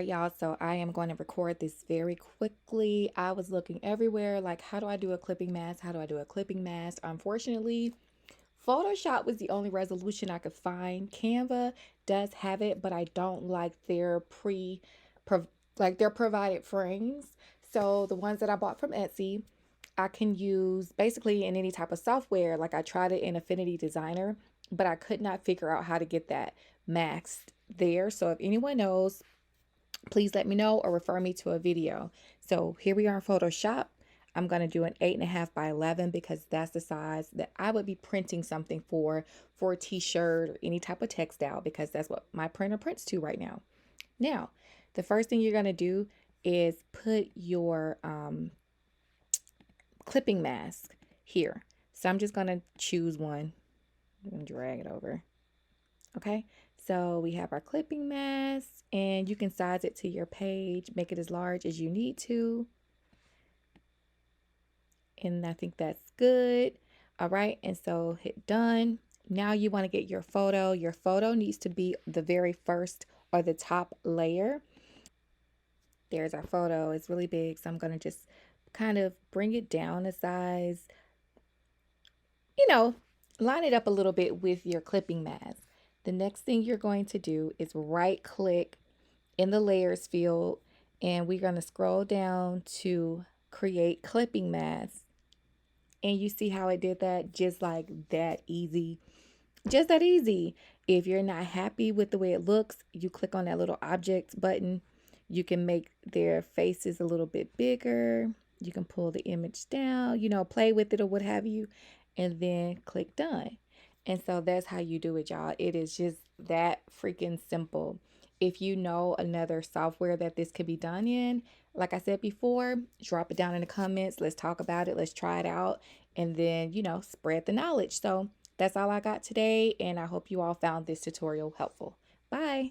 right, y'all, so I am going to record this very quickly. I was looking everywhere, like, how do I do a clipping mask? How do I do a clipping mask? Unfortunately, Photoshop was the only resolution I could find. Canva does have it, but I don't like their like their provided frames. So the ones that I bought from Etsy, I can use basically in any type of software. Like I tried it in Affinity Designer, but I could not figure out how to get that masked there. So if anyone knows, please let me know or refer me to a video. So here we are in Photoshop. I'm going to do an 8.5 by 11 because that's the size that I would be printing something for a t-shirt or any type of textile, because that's what my printer prints to right now. Now, the first thing you're going to do is put your clipping mask here. So I'm just going to choose one. I'm going to drag it over. Okay, so we have our clipping mask, and you can size it to your page, make it as large as you need to. And I think that's good. All right, and so hit done. Now you want to get your photo. Your photo needs to be the very first or the top layer. There's our photo. It's really big, so I'm going to just kind of bring it down a size, you know, line it up a little bit with your clipping mask. The next thing you're going to do is right click in the layers field, and we're going to scroll down to create clipping mask. And you see how I did that just like that easy. Just that easy. If you're not happy with the way it looks, you click on that little object button. You can make their faces a little bit bigger. You can pull the image down, play with it or what have you, and then click done. And so that's how you do it, y'all. It is just that freaking simple. If you know another software that this could be done in, like I said before, drop it down in the comments. Let's talk about it. Let's try it out. And then, spread the knowledge. So that's all I got today. And I hope you all found this tutorial helpful. Bye.